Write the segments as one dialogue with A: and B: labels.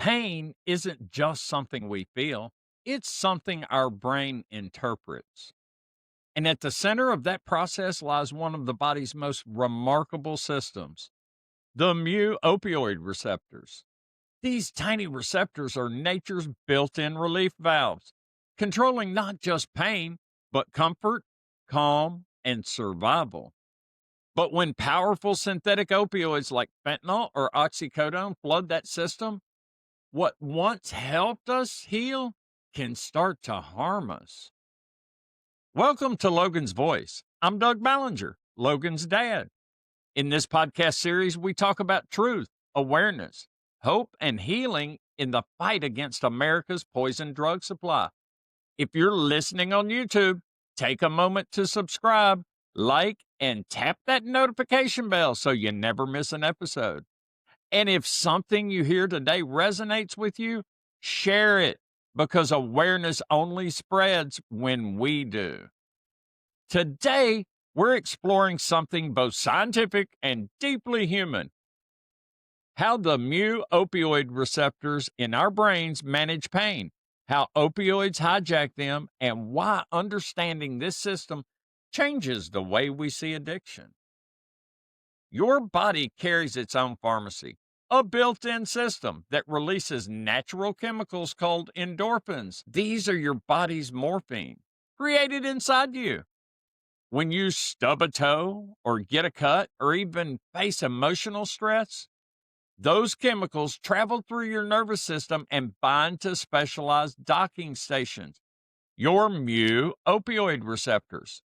A: Pain isn't just something we feel, it's something our brain interprets. And at the center of that process lies one of the body's most remarkable systems, the mu-opioid receptors. These tiny receptors are nature's built in relief valves, controlling not just pain, but comfort, calm, and survival. But when powerful synthetic opioids like fentanyl or oxycodone flood that system, what once helped us heal can start to harm us. Welcome to Logan's Voice. I'm Doug Ballinger, Logan's dad. In this podcast series, we talk about truth, awareness, hope, and healing in the fight against America's poison drug supply. If you're listening on YouTube, take a moment to subscribe, like, and tap that notification bell so you never miss an episode. And if something you hear today resonates with you, share it because awareness only spreads when we do. Today, we're exploring something both scientific and deeply human: how the mu-opioid receptors in our brains manage pain, how opioids hijack them, and why understanding this system changes the way we see addiction. Your body carries its own pharmacy, a built in system that releases natural chemicals called endorphins. These are your body's morphine, created inside you. When you stub a toe, or get a cut, or even face emotional stress, those chemicals travel through your nervous system and bind to specialized docking stations, your mu opioid receptors.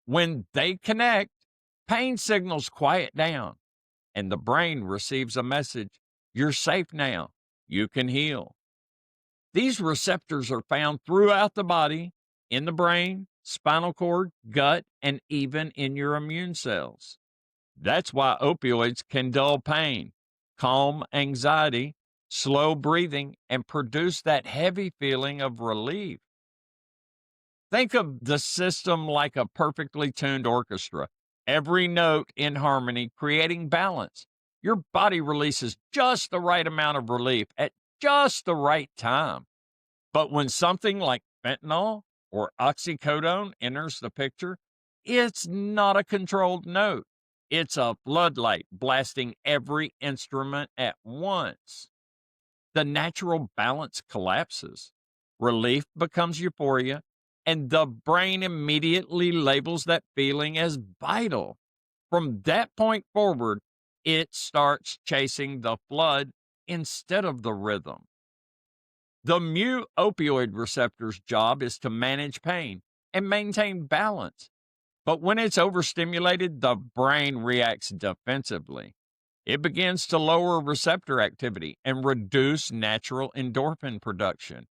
A: When they connect, pain signals quiet down, and the brain receives a message: you're safe now, you can heal. These receptors are found throughout the body, in the brain, spinal cord, gut, and even in your immune cells. That's why opioids can dull pain, calm anxiety, slow breathing, and produce that heavy feeling of relief. Think of the system like a perfectly tuned orchestra, every note in harmony, creating balance. Your body releases just the right amount of relief at just the right time. But when something like fentanyl or oxycodone enters the picture, it's not a controlled note. It's a floodlight blasting every instrument at once. The natural balance collapses. Relief becomes euphoria, and the brain immediately labels that feeling as vital. From that point forward, it starts chasing the flood instead of the rhythm. The mu opioid receptor's job is to manage pain and maintain balance. But when it's overstimulated, the brain reacts defensively. It begins to lower receptor activity and reduce natural endorphin production,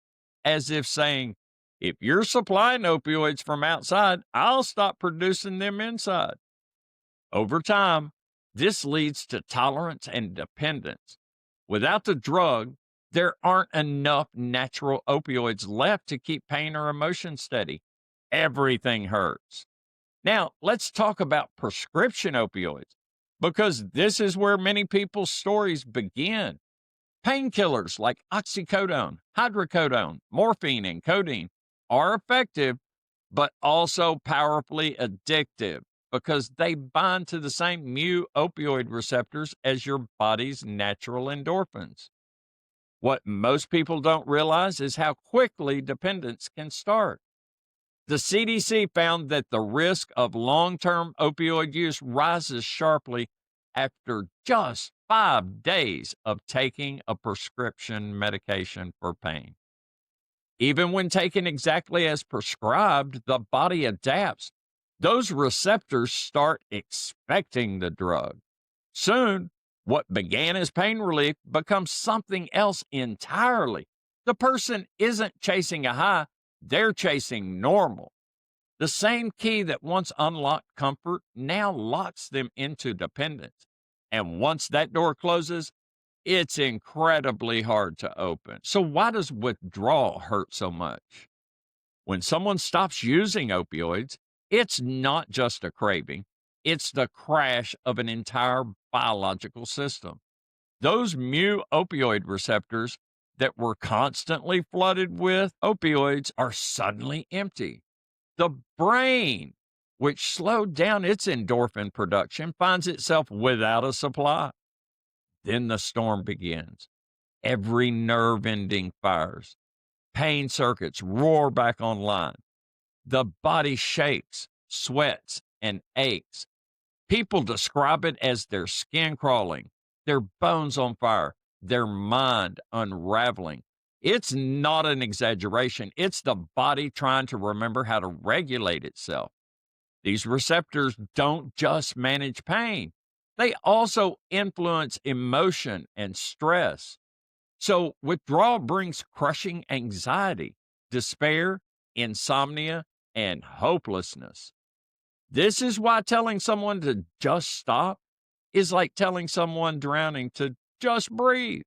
A: as if saying, if you're supplying opioids from outside, I'll stop producing them inside. Over time, this leads to tolerance and dependence. Without the drug, there aren't enough natural opioids left to keep pain or emotion steady. Everything hurts. Now, let's talk about prescription opioids, because this is where many people's stories begin. Painkillers like oxycodone, hydrocodone, morphine, and codeine are effective, but also powerfully addictive because they bind to the same mu opioid receptors as your body's natural endorphins. What most people don't realize is how quickly dependence can start. The CDC found that the risk of long term opioid use rises sharply after just 5 days of taking a prescription medication for pain. Even when taken exactly as prescribed, the body adapts. Those receptors start expecting the drug. Soon, what began as pain relief becomes something else entirely. The person isn't chasing a high, they're chasing normal. The same key that once unlocked comfort now locks them into dependence. And once that door closes, it's incredibly hard to open. So, why does withdrawal hurt so much? When someone stops using opioids, it's not just a craving, it's the crash of an entire biological system. Those mu-opioid receptors that were constantly flooded with opioids are suddenly empty. The brain, which slowed down its endorphin production, finds itself without a supply. Then the storm begins. Every nerve ending fires. Pain circuits roar back online. The body shakes, sweats, and aches. People describe it as their skin crawling, their bones on fire, their mind unraveling. It's not an exaggeration. It's the body trying to remember how to regulate itself. These receptors don't just manage pain, they also influence emotion and stress. So, withdrawal brings crushing anxiety, despair, insomnia, and hopelessness. This is why telling someone to just stop is like telling someone drowning to just breathe.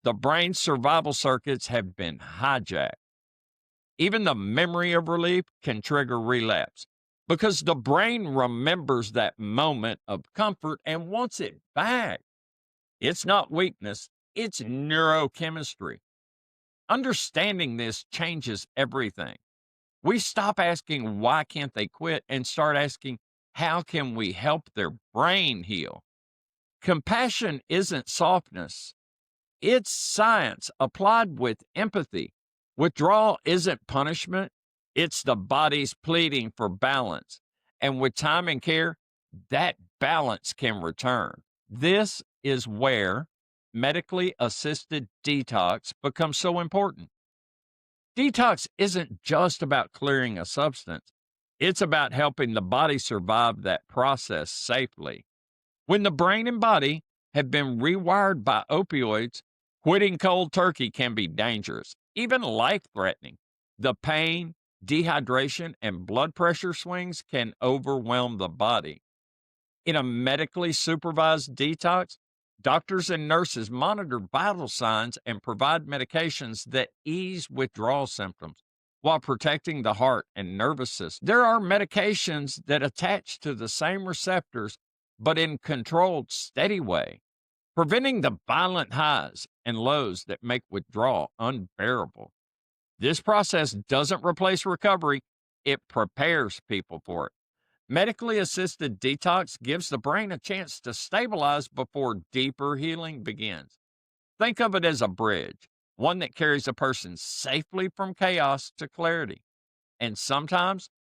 A: The brain's survival circuits have been hijacked. Even the memory of relief can trigger relapse because the brain remembers that moment of comfort and wants it back. It's not weakness, it's neurochemistry. Understanding this changes everything. We stop asking, why can't they quit, and start asking, how can we help their brain heal? Compassion isn't softness, it's science applied with empathy. Withdrawal isn't punishment, it's the body's pleading for balance. And with time and care, that balance can return. This is where medically assisted detox becomes so important. Detox isn't just about clearing a substance, it's about helping the body survive that process safely. When the brain and body have been rewired by opioids, quitting cold turkey can be dangerous, even life threatening. The pain, dehydration, and blood pressure swings can overwhelm the body. In a medically supervised detox, doctors and nurses monitor vital signs and provide medications that ease withdrawal symptoms while protecting the heart and nervous system. There are medications that attach to the same receptors but in controlled, steady way, preventing the violent highs and lows that make withdrawal unbearable. This process doesn't replace recovery, it prepares people for it. Medically assisted detox gives the brain a chance to stabilize before deeper healing begins. Think of it as a bridge, one that carries a person safely from chaos to clarity. And sometimes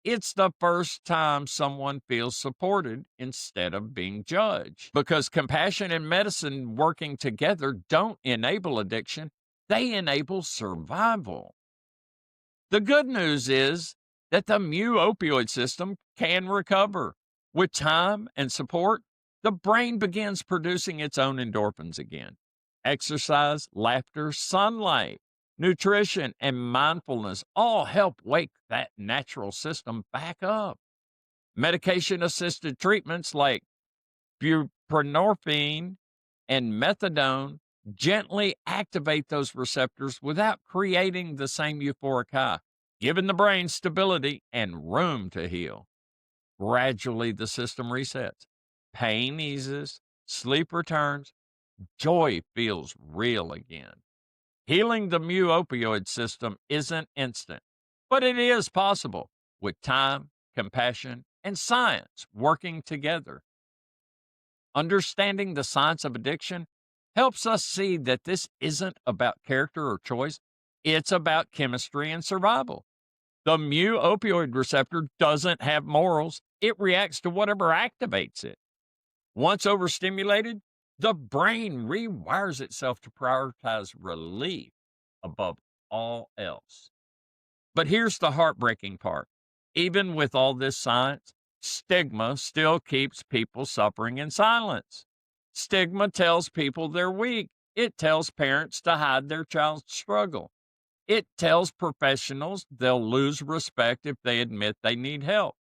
A: it's the first time someone feels supported instead of being judged. Because compassion and medicine working together don't enable addiction, they enable survival. The good news is that the mu-opioid system can recover. With time and support, the brain begins producing its own endorphins again. Exercise, laughter, sunlight, nutrition, and mindfulness all help wake that natural system back up. Medication assisted treatments like buprenorphine and methadone gently activate those receptors without creating the same euphoric high, giving the brain stability and room to heal. Gradually, the system resets. Pain eases, sleep returns, joy feels real again. Healing the mu opioid system isn't instant, but it is possible with time, compassion, and science working together. Understanding the science of addiction helps us see that this isn't about character or choice, it's about chemistry and survival. The mu opioid receptor doesn't have morals, it reacts to whatever activates it. Once overstimulated, the brain rewires itself to prioritize relief above all else. But here's the heartbreaking part. Even with all this science, stigma still keeps people suffering in silence. Stigma tells people they're weak. It tells parents to hide their child's struggle. It tells professionals they'll lose respect if they admit they need help.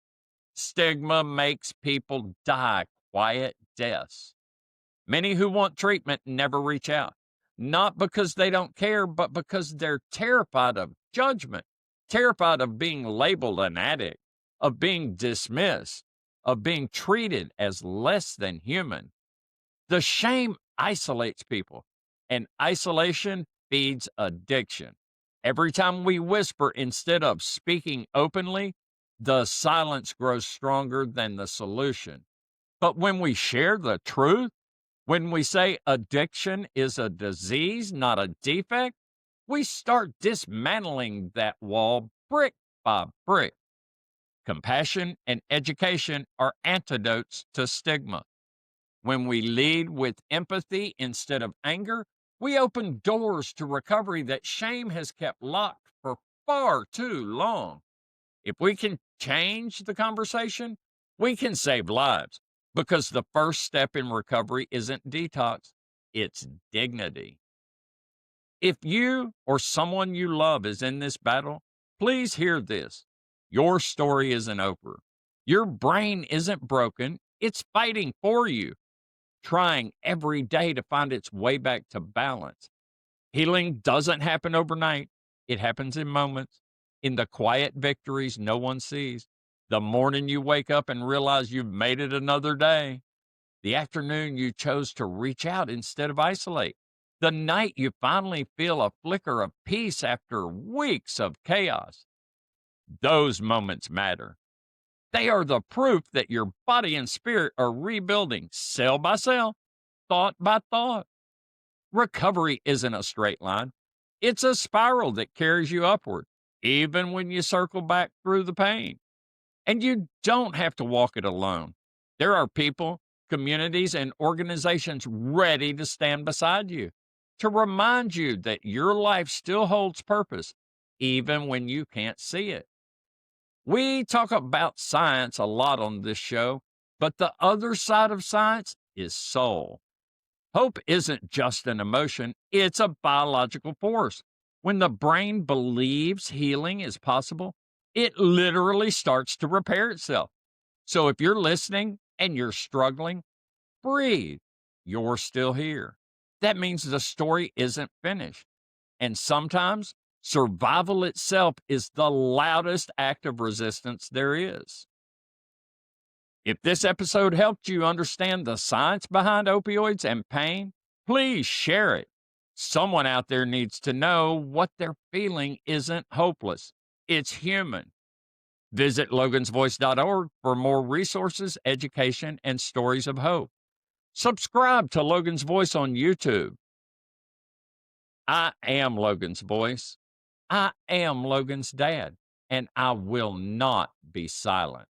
A: Stigma makes people die quiet deaths. Many who want treatment never reach out, not because they don't care, but because they're terrified of judgment, terrified of being labeled an addict, of being dismissed, of being treated as less than human. The shame isolates people, and isolation feeds addiction. Every time we whisper instead of speaking openly, the silence grows stronger than the solution. But when we share the truth, when we say addiction is a disease, not a defect, we start dismantling that wall brick by brick. Compassion and education are antidotes to stigma. When we lead with empathy instead of anger, we open doors to recovery that shame has kept locked for far too long. If we can change the conversation, we can save lives because the first step in recovery isn't detox, it's dignity. If you or someone you love is in this battle, please hear this. Your story isn't over. Your brain isn't broken, it's fighting for you, trying every day to find its way back to balance. Healing doesn't happen overnight, it happens in moments, in the quiet victories no one sees. The morning you wake up and realize you've made it another day. The afternoon you chose to reach out instead of isolate. The night you finally feel a flicker of peace after weeks of chaos. Those moments matter. They are the proof that your body and spirit are rebuilding cell by cell, thought by thought. Recovery isn't a straight line, it's a spiral that carries you upward, even when you circle back through the pain. And you don't have to walk it alone. There are people, communities, and organizations ready to stand beside you to remind you that your life still holds purpose, even when you can't see it. We talk about science a lot on this show, but the other side of science is soul. Hope isn't just an emotion, it's a biological force. When the brain believes healing is possible, it literally starts to repair itself. So if you're listening and you're struggling, breathe. You're still here. That means the story isn't finished. And sometimes survival itself is the loudest act of resistance there is. If this episode helped you understand the science behind opioids and pain, please share it. Someone out there needs to know what they're feeling isn't hopeless, it's human. Visit logansvoice.org for more resources, education, and stories of hope. Subscribe to Logan's Voice on YouTube. I am Logan's voice. I am Logan's dad, and I will not be silent.